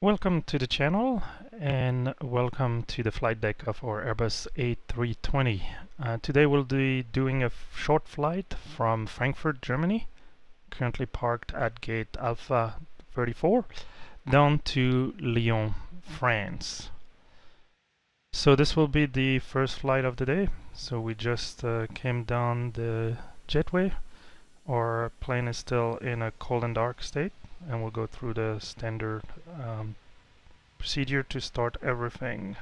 Welcome to the channel and welcome to the flight deck of our Airbus A320. Today we'll be doing a short flight from Frankfurt, Germany, currently parked at gate Alpha 34, down to Lyon, France. So this will be the first flight of the day. So we just came down the jetway. Our plane is still in a cold and dark state, and we'll go through the standard procedure to start everything.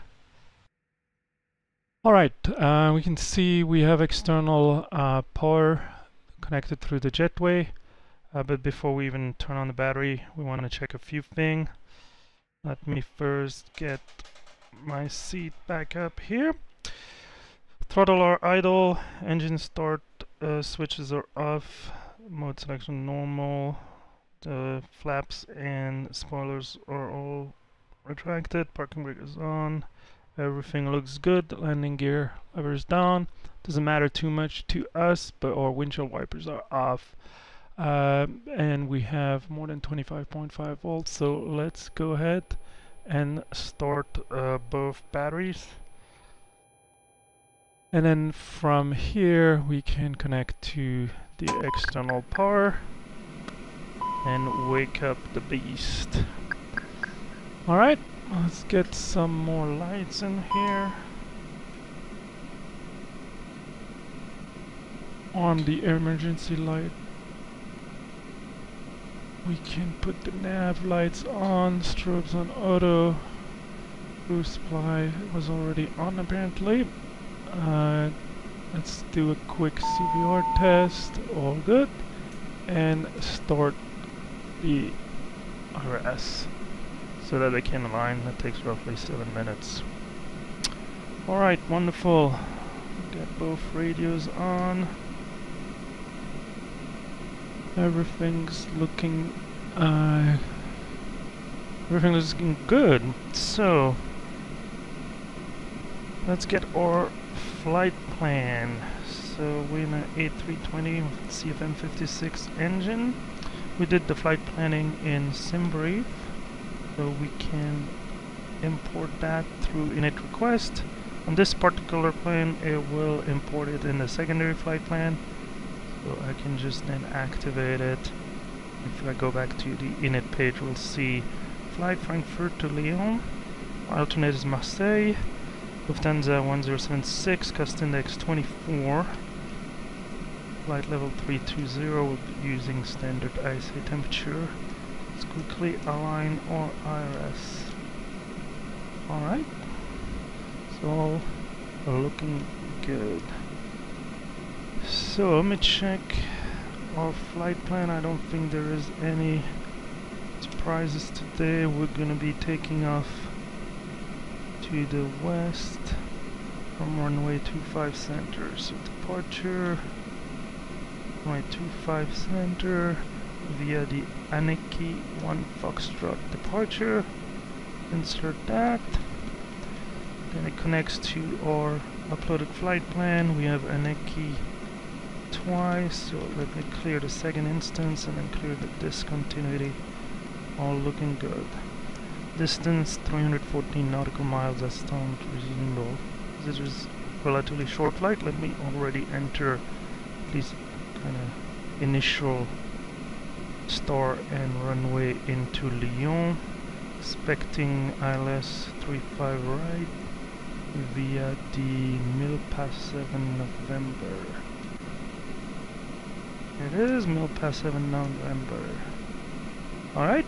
Alright, we can see we have external power connected through the jetway, but before we even turn on the battery, we want to check a few things. Let me first get my seat back up here. Throttle are idle, engine start switches are off, mode selection normal, the flaps and spoilers are all retracted, parking brake is on, everything looks good, landing gear lever is down, doesn't matter too much to us, but our windshield wipers are off, and we have more than 25.5 volts, so let's go ahead and start both batteries. And then from here we can connect to the external power and wake up the beast. Alright, let's get some more lights in here. On the emergency light, we can put the nav lights on, strobes on auto, boost supply was already on apparently. Let's do a quick CVR test, all good, and start the RS so that they can align. That takes roughly 7 minutes. Alright, wonderful. Got both radios on. Everything's looking good. So let's get our flight plan. So we're in an A320 with CFM56 engine. We did the flight planning in SimBrief, so we can import that through init request. On this particular plane, it will import it in the secondary flight plan, so I can just then activate it. If I go back to the init page, we'll see flight Frankfurt to Lyon. Alternate is Marseille. Lufthansa 1076, cost index 24. Flight level 320, we'll be using standard ISA temperature. Let's quickly align our IRS. Alright, so looking good. So let me check our flight plan. I don't think there is any surprises today. We're gonna be taking off to the west from runway 25 center. So departure runway 25 center via the Aniki 1 Foxtrot departure. Insert that. Then it connects to our uploaded flight plan. We have Aniki twice, so let me clear the second instance and then clear the discontinuity. All looking good. Distance 314 nautical miles, that sounds reasonable. This is relatively short flight. Let me already enter at least kind of initial start and runway into Lyon. Expecting ILS 35 right via the Mille-Pas 7 November. It is Mille-Pas 7 November. Alright.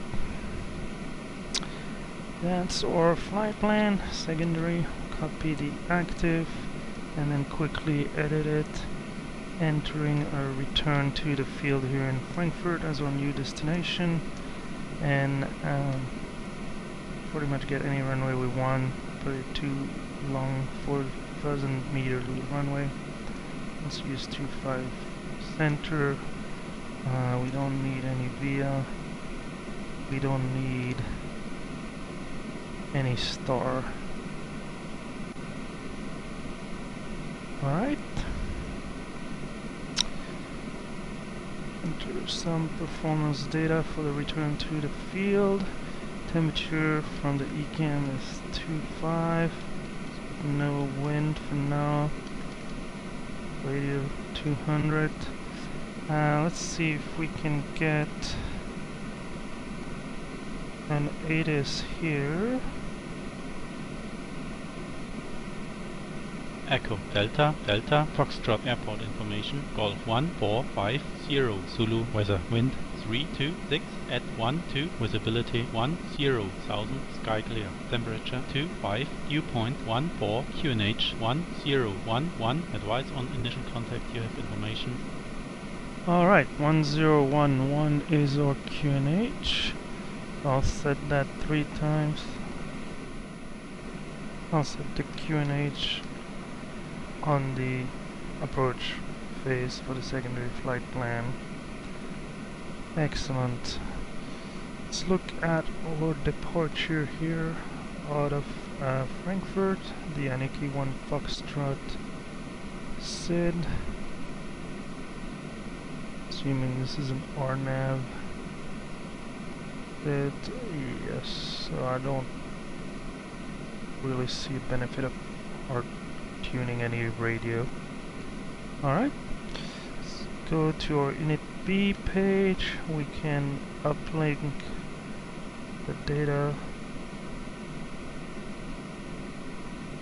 That's our flight plan. Secondary, copy the active, and then quickly edit it, entering a return to the field here in Frankfurt as our new destination, and pretty much get any runway we want. Put it too long, 4,000 meter runway. Let's use 25 center. We don't need any via. We don't need any star. Alright. Enter some performance data for the return to the field. Temperature from the ECAM is 2.5. No wind for now. Radio 200. Let's see if we can get an ATIS here. Echo Delta Delta Foxtrot Airport information Golf 1450 Zulu weather wind 326 at 12 visibility 10,000 sky clear temperature 25 dew point 14 QNH 1011 advise on initial contact you have information. Alright, 1011 is our QNH. I'll set that 3 times. I'll set the QNH on the approach phase for the secondary flight plan. Excellent. Let's look at our departure here out of Frankfurt, the Yankee 1 Foxtrot SID. Assuming this is an RNAV. Yes, so I don't really see a benefit of our tuning any radio. Alright, let's go to our init B page. We can uplink the data.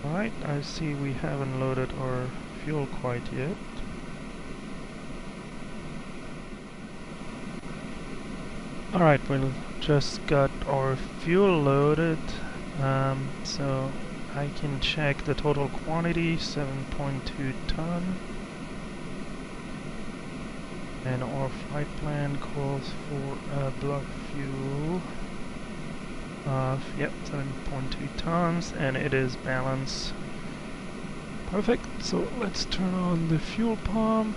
Alright, I see we haven't loaded our fuel quite yet. Alright, we just got our fuel loaded, so I can check the total quantity, 7.2 ton. And our flight plan calls for block fuel of, yep, 7.2 tons, and it is balanced. Perfect, so let's turn on the fuel pump,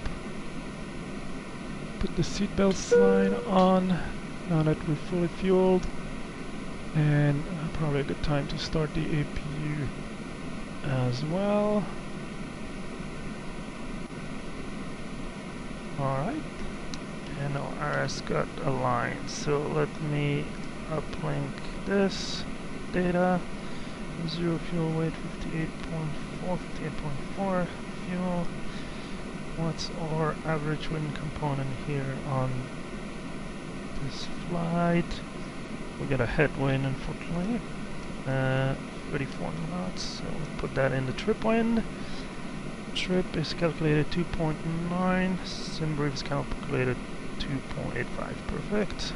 put the seatbelt sign on, now that we're fully fueled, and probably a good time to start the APU as well. Alright, and our RS got aligned, so let me uplink this data. 0 fuel weight 58.4 fuel. What's our average wind component here on this flight? We got a headwind, unfortunately, 34 knots, so we'll put that in the trip wind. Trip is calculated 2.9, sim brief is calculated 2.85, perfect.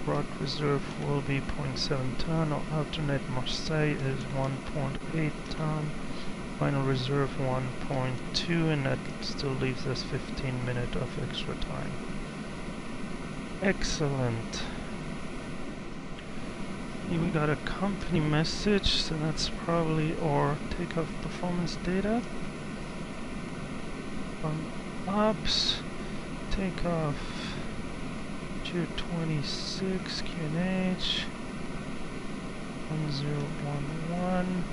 Broad reserve will be 0.7 ton, or alternate Marseille is 1.8 ton, final reserve 1.2, and that still leaves us 15 minutes of extra time. Excellent. Here we got a company message, so that's probably our takeoff performance data. From ops, takeoff 226 QNH 1011.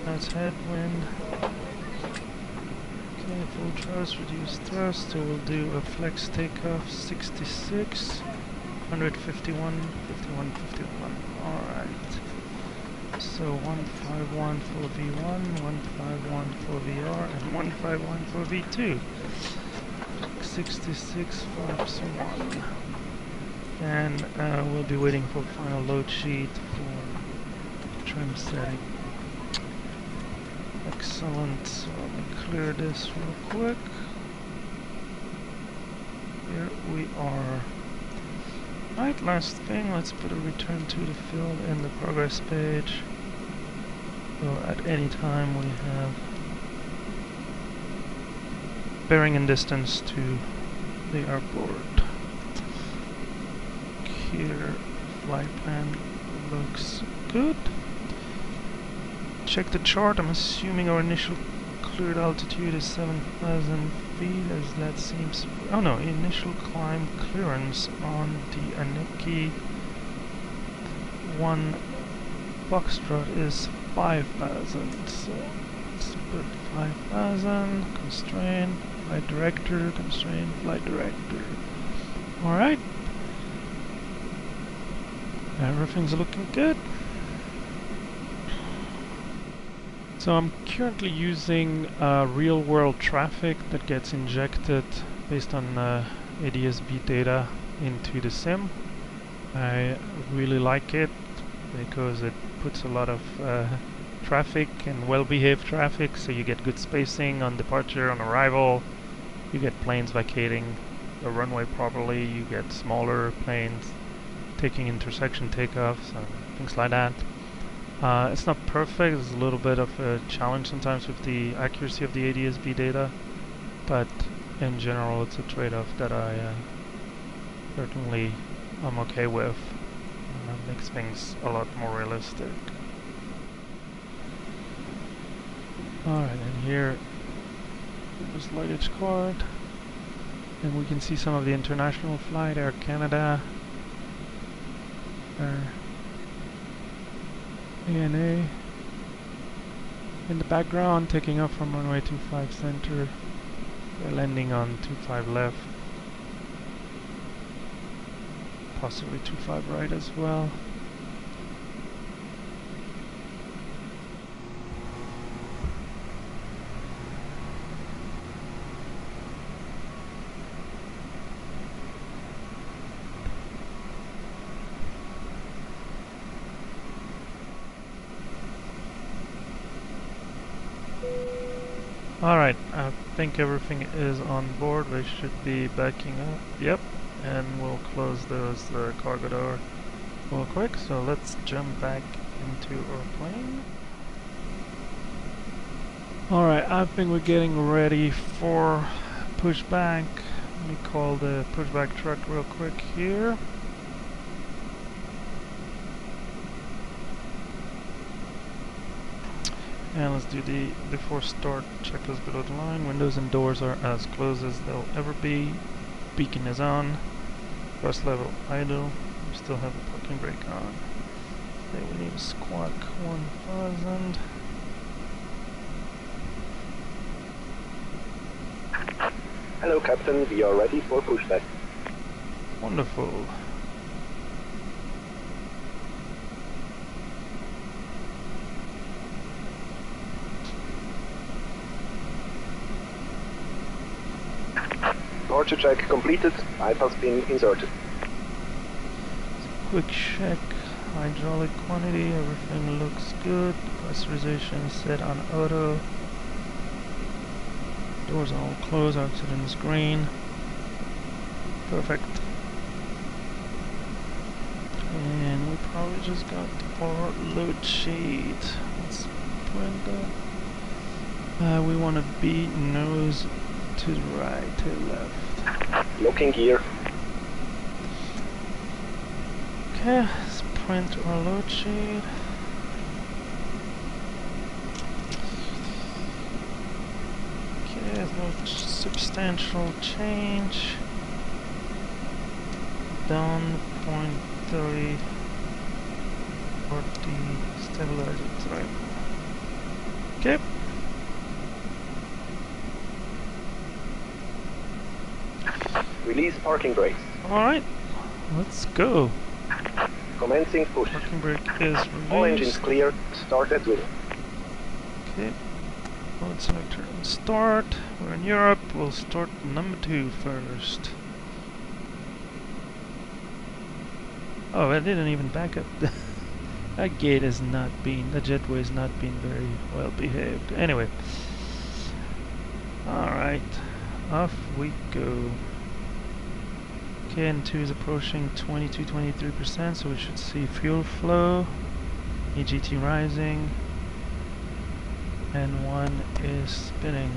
That's headwind. Okay, full thrust, reduced thrust, so we'll do a flex takeoff 66, 151, 51, 51. Alright. So 151 for V1, 151 for VR, and 151 for V2. 66 flaps 1. And we'll be waiting for final load sheet for trim setting. Excellent. So let me clear this real quick. Here we are. Right, last thing, let's put a return to the field in the progress page. So at any time we have bearing and distance to the airport. Here, flight plan looks good. Check the chart. I'm assuming our initial cleared altitude is 7,000 feet, as that seems... oh no, initial climb clearance on the Yankee 1 Foxtrot is 5,000. So let's put 5,000, constraint, flight director, constraint, flight director. Alright. Everything's looking good. So I'm currently using real-world traffic that gets injected based on ADS-B data into the sim. I really like it because it puts a lot of traffic and well-behaved traffic, so you get good spacing on departure, on arrival, you get planes vacating the runway properly, you get smaller planes taking intersection takeoffs and things like that. It's not perfect, there's a little bit of a challenge sometimes with the accuracy of the ADS-B data, but in general it's a trade-off that I certainly am okay with. Makes things a lot more realistic. Alright, and here is luggage card, and we can see some of the international flight, Air Canada, ANA in the background, taking off from runway 25 center. They're landing on 25 left, possibly 25 right as well. Alright, I think everything is on board. They should be backing up. Yep, and we'll close those cargo door real quick. So let's jump back into our plane. Alright, I think we're getting ready for pushback. Let me call the pushback truck real quick here. And let's do the before start checklist below the line. Windows and doors are as closed as they'll ever be. Beacon is on. Thrust level idle. We still have the parking brake on. Then we need a squawk 1000. Hello Captain, we are ready for pushback. Wonderful. Departure check completed, pipe has been inserted. Quick check, hydraulic quantity, everything looks good. Pressurization set on auto. Doors are all closed, oxygen is green. Perfect. And we probably just got our load sheet. Let's print that. We want to be nose to the right, to the left. Locking gear. Okay, let's print our load sheet. Okay, there's no substantial change. Down 0.30 for the stabilizer type. Okay. Release parking brakes. Alright, let's go. Commencing push. Parking brake is released. All engines clear. Start at will. Okay. Mode selector and start. We're in Europe. We'll start number 2 first. Oh, I didn't even back up. That gate has not been, the jetway has not been very well behaved. Anyway. Alright. Off we go. N2 is approaching 22-23%, so we should see fuel flow, EGT rising, N1 is spinning.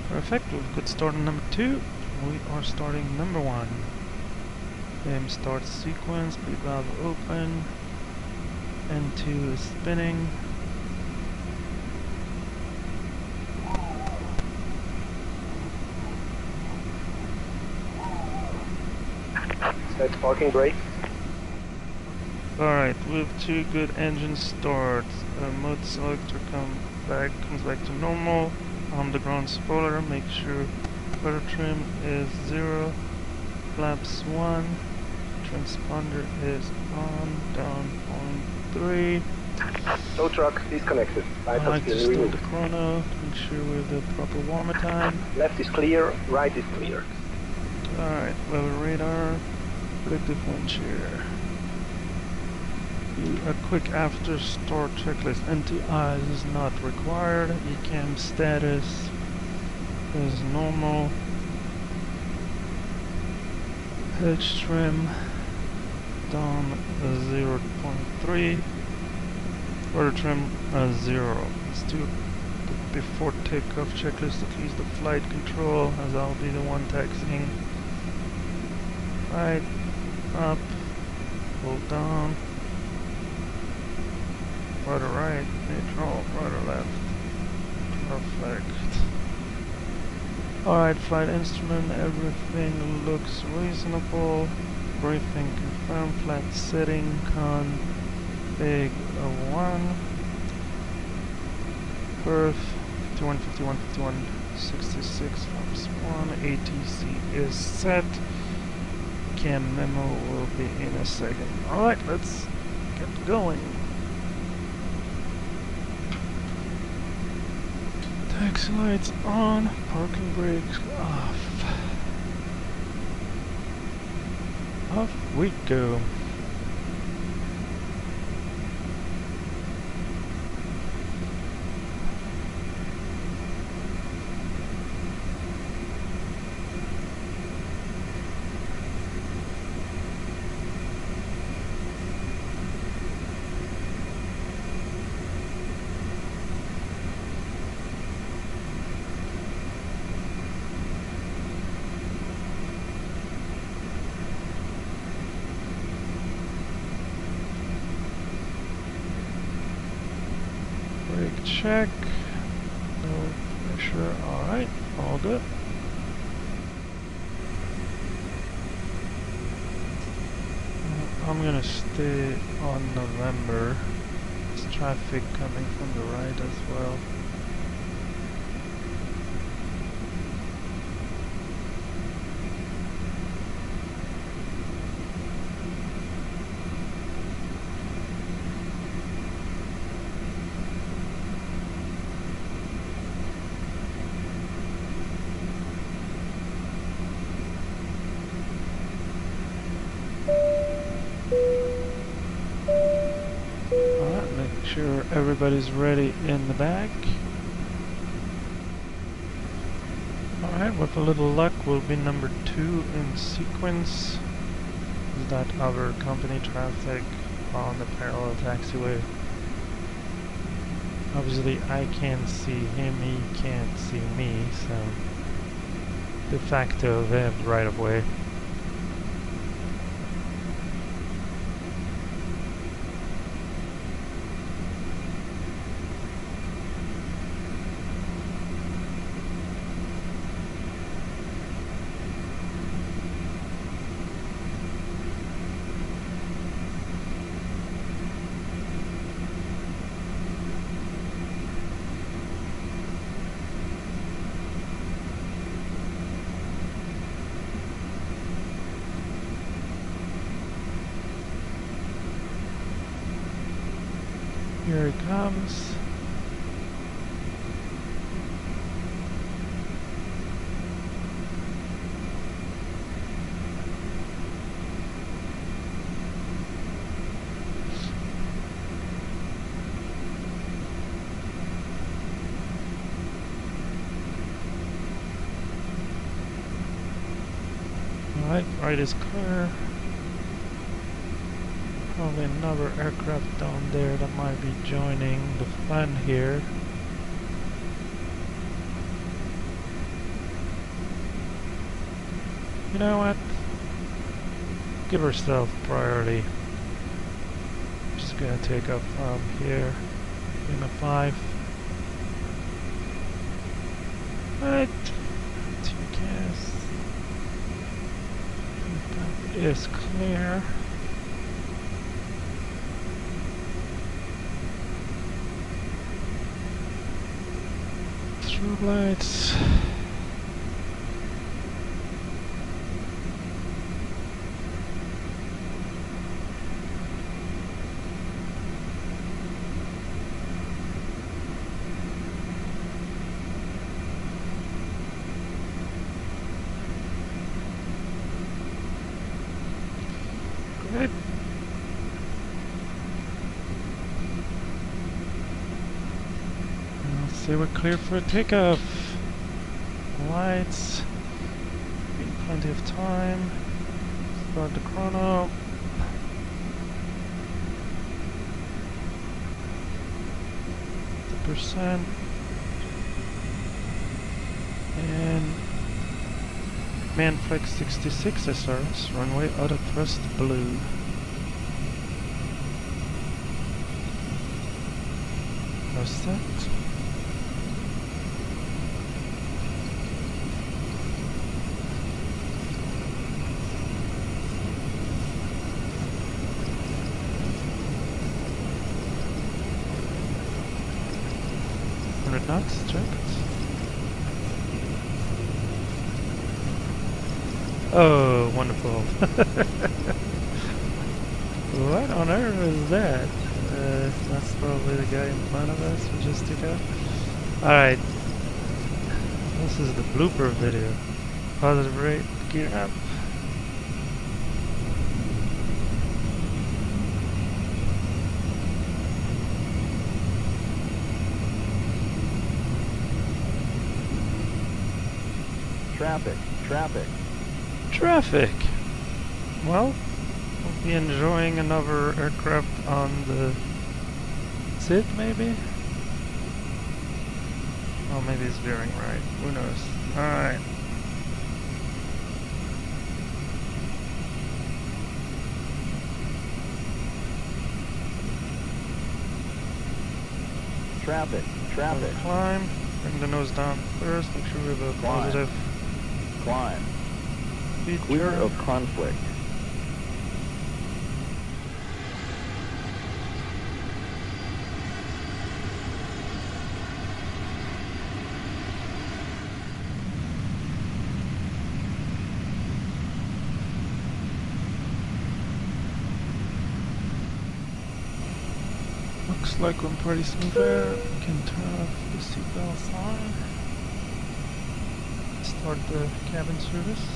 Perfect, we've got start on number 2. We are starting number 1. Aim start sequence, bleed valve open, N2 is spinning. Set parking brake. Alright, with 2 good engines stored, mode selector comes back to normal. On the ground spoiler, make sure rudder trim is 0, flaps 1, transponder is on, down 0.3. Tow truck disconnected. I like to start the chrono, make sure we have the proper warmer time. Left is clear, right is clear. Alright, level radar, predictive wind shear. Do a quick after start checklist. NTIs is not required. ECAM status is normal. Hedge trim down 0.3. Rudder trim 0. Let's do the before takeoff checklist, at least the flight control, as I'll be the one taxiing. Right, up, hold down. Rudder right, neutral, rudder left. Perfect. Alright, flight instrument, everything looks reasonable. Briefing confirmed, flat setting, config 1. Perf 51, 51, 51, 66, flaps 1. ATC is set. Cam memo will be in a second. Alright, let's get going. Taxi lights on, parking brakes off. Off we go. Brake check. No pressure. Alright, all good. I'm gonna stay on November. There's traffic coming from the right as well. Sure everybody's ready in the back. Alright, with a little luck we'll be number 2 in sequence. Is that our company traffic on the parallel taxiway. Obviously I can't see him, he can't see me, so de facto they have the right of way. Here he comes. Alright, right is clear. Probably another aircraft down there that might be joining the fun here. You know what? Give herself priority. Just gonna take off from here in a 5. Right. TCAS. That is clear. Strobe lights. Great. Say we're clear for takeoff. Lights. Been plenty of time. Start the chrono. %. And Manflex 66 SRS, runway auto thrust blue. How's that? Knots checked. Oh, wonderful. What on earth is that? That's probably the guy in front of us who just took out. Alright. This is the blooper video. Positive rate, gear up. Traffic! Well, we'll be enjoying another aircraft on the SID, maybe? Oh, maybe it's veering right. Who knows? Alright. Traffic. Climb. Bring the nose down first. Make sure we have a positive. Climb. Clear of conflict. Looks like we're pretty smooth there. We can turn off the seatbelt sign. Start the cabin service.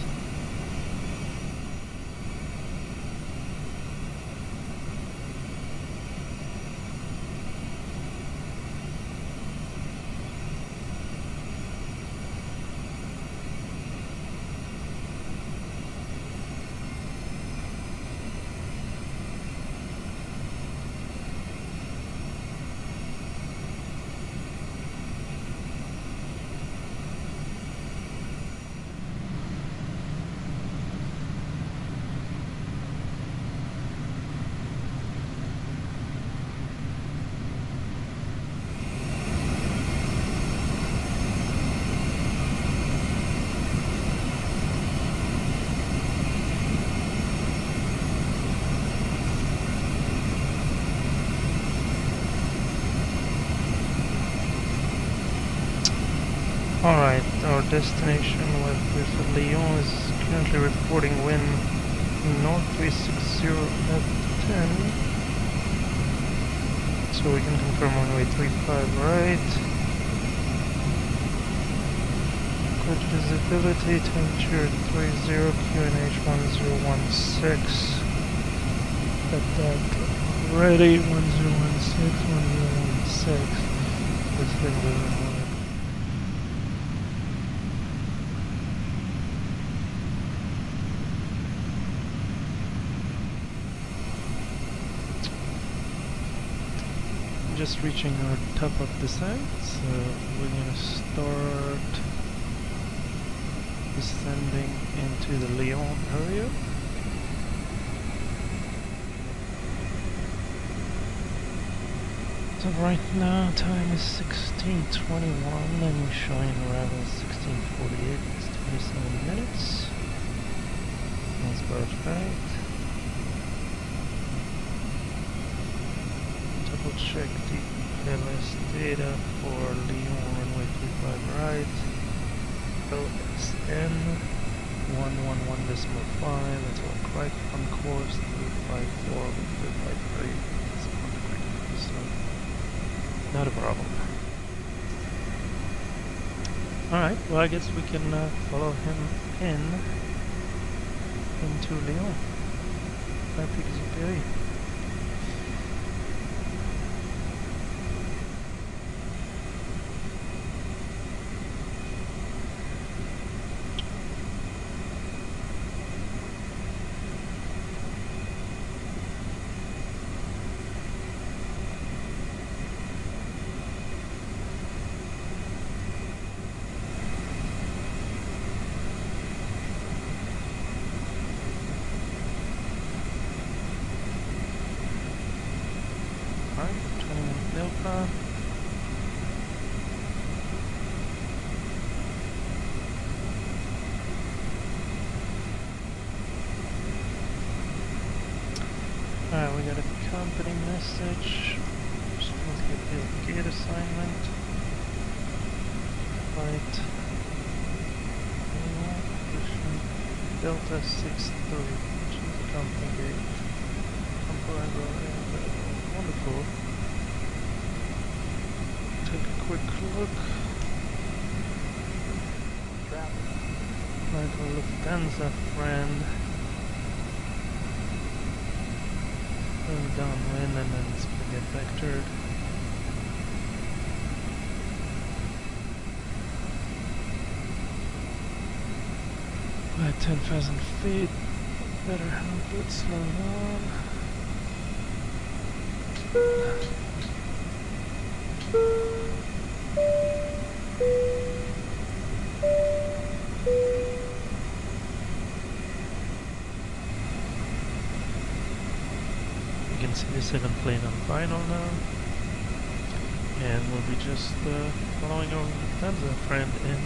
Alright, our destination with Lyon is currently reporting wind north 360 at 10. So we can confirm runway 35 right. Good visibility, temperature 30, QNH 1016. Got that ready, 1016, 1016. This thing doesn't work. Just reaching our top of descent, so we're gonna start descending into the Lyon area. So right now time is 16:21 and we're showing arrival 16:48. It's 27 minutes. That's about right. Double check the LS data for Lyon runway runway 35 right, LSN 111.5, it's all right on course, 354 with 353, so not a problem. Alright, well I guess we can follow him into Lyon. Traffic is okay. Alright, we got a company message. Just let's get the gate assignment. Flight position Delta 63, which is the company gate. Wonderful. Take a quick look. Like a Lufthansa friend. Downwind and then it's gonna get vectored. At 10,000 feet, better help it slow down. You can see the second plane on final now, and we'll be just following our Lufthansa friend in.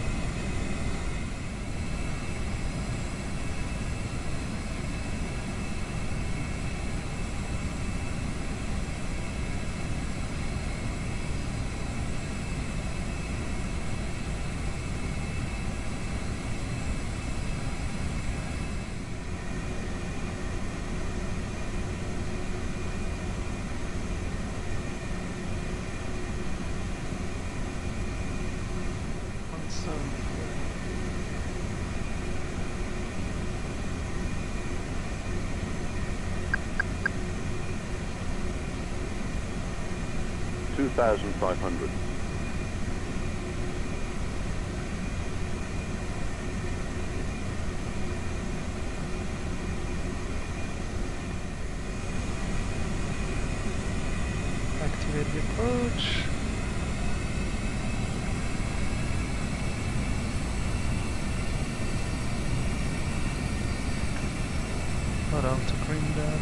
$2,500. Activate the approach. Hold on to green dot.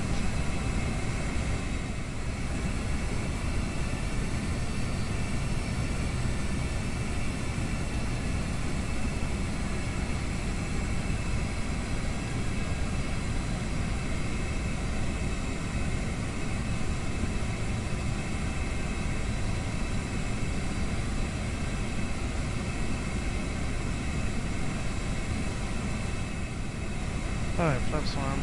Alright, flaps on.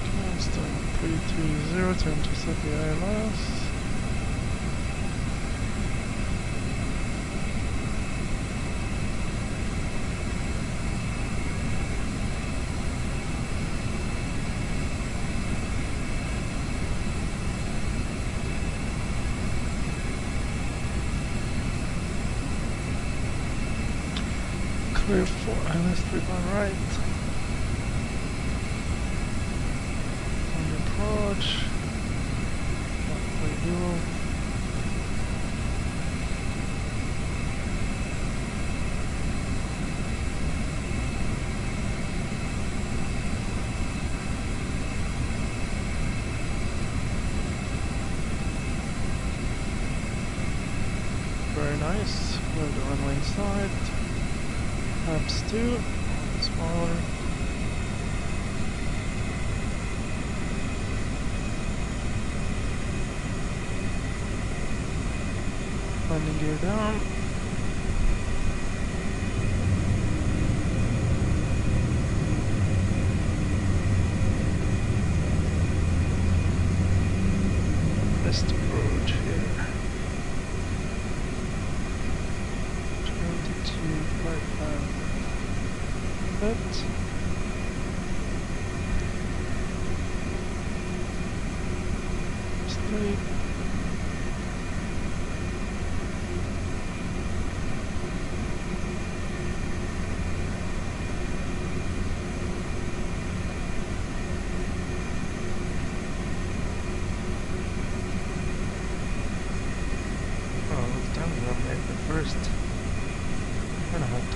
Okay, starting 330 to intercept the ILS. Clear for ILS 3 on right. On the approach. Halfway dual. Very nice. We'll the runway inside. Flaps 2, smaller. landing gear down. Best approach here. 22.5 left. Straight. First turnout.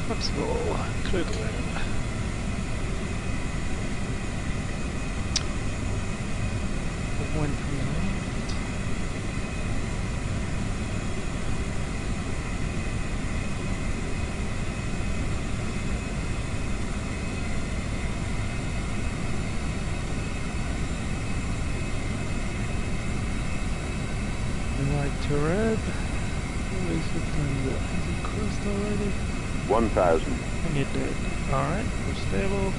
Let's go. Clear the way. The wind from the right. To red. Where is it? Is it crossed already? 1,000. And it did. Alright, we're stable.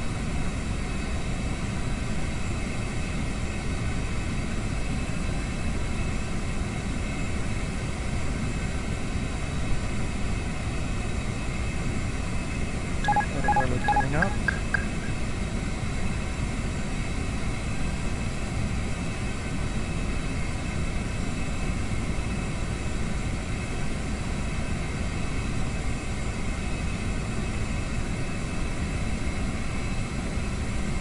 Got a pilot coming up.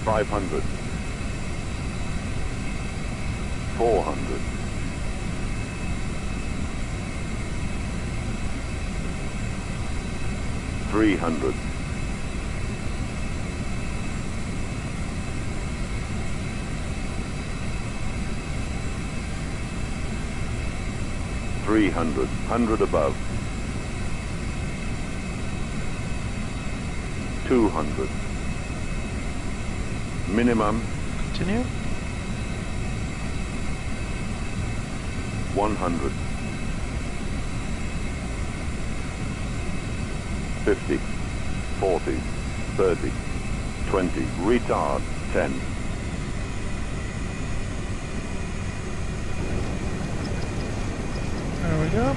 $500. 400. 300. 300. 100 above. 200. Minimum. Continue. 100. 50. 40. 30. 20. Retard. 10. There we go.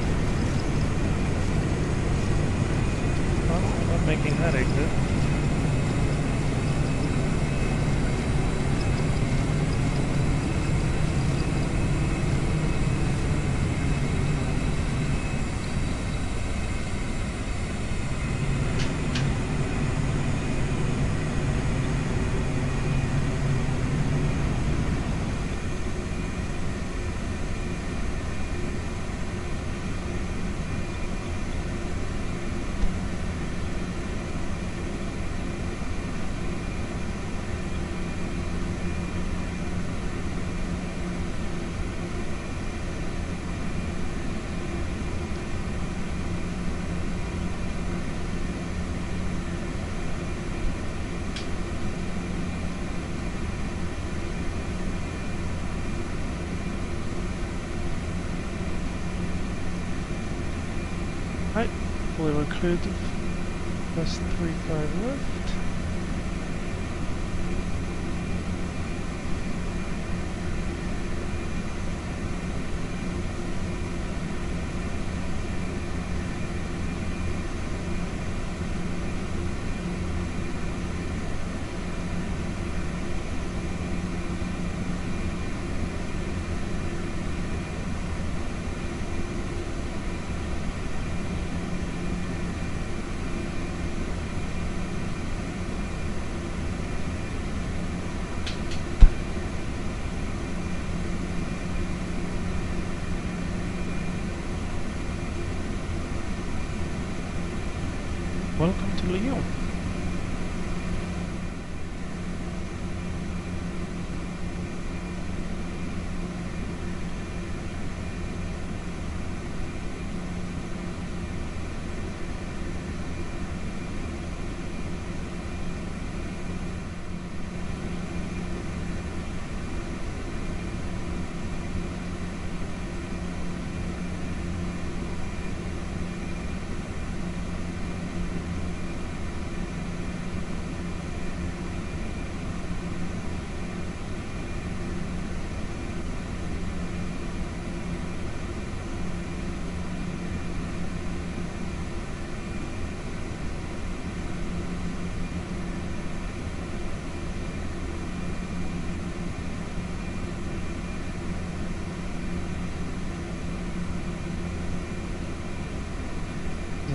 Oh, not making that exit. Right, we were cleared plus 35 left. Welcome to Lyon.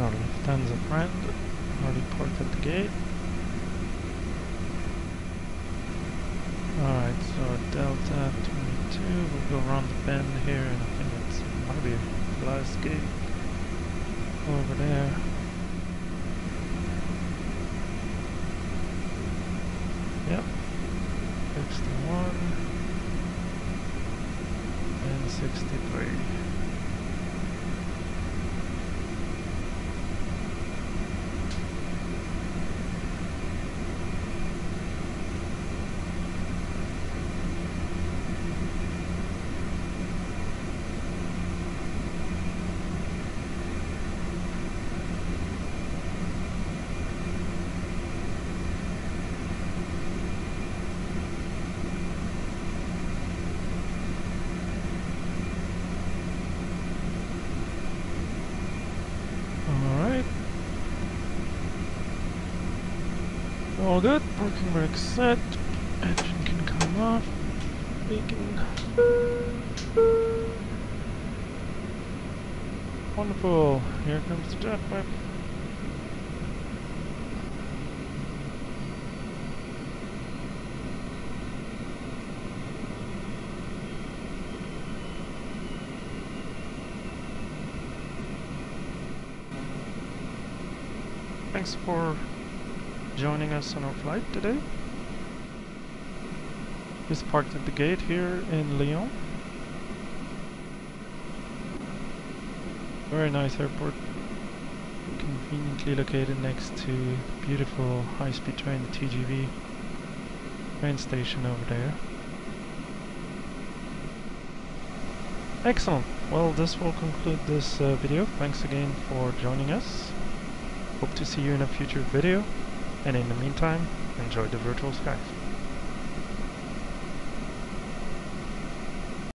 Our Lufthansa friend already parked at the gate. Alright, so Delta 22, we'll go around the bend here, and I think it's might be the last gate over there. Yep, 61 and 63. All good, parking brake set, engine can come off, beacon. Wonderful, here comes the jet pipe. Thanks for joining us on our flight today. Just parked at the gate here in Lyon. Very nice airport, conveniently located next to the beautiful high-speed train, the TGV train station over there. Excellent. Well, this will conclude this video. Thanks again for joining us. Hope to see you in a future video. And in the meantime, enjoy the virtual skies.